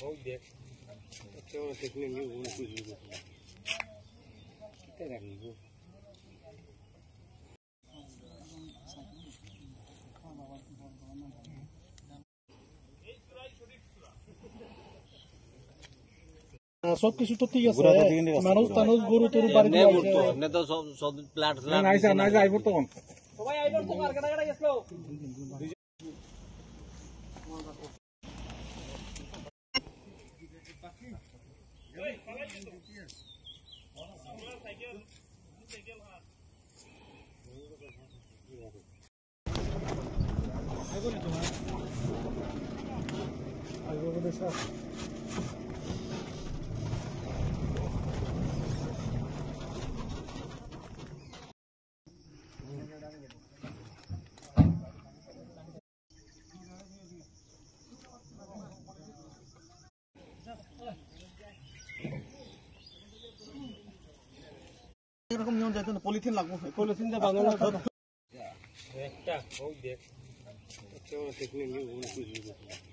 Oh, dear. So, taking you won't be able to. সবকিছু তো ঠিক আছে মানুষ টানুষ গরু টরু বাড়িতে আপনি তো সব প্লাট আইব তখন সবাই আইবার তো কার কাটা গেছিল এরকম নিয়ম যাইতো না পলিথিন লাগবে পলিথিন দিয়ে বানানো একটা oh, dear. So, taking you won't be able to.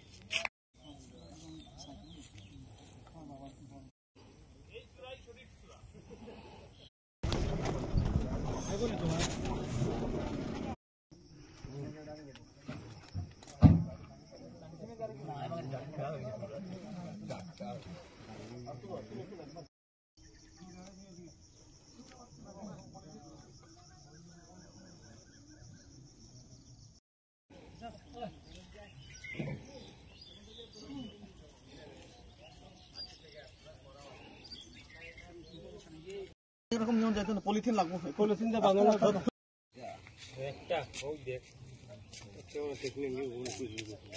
এরকম নিয়ম যাইতো না পলিথিন লাগবে পলিথিন দিয়ে বানানো একটা oh, dear. So, taking you won't be able to.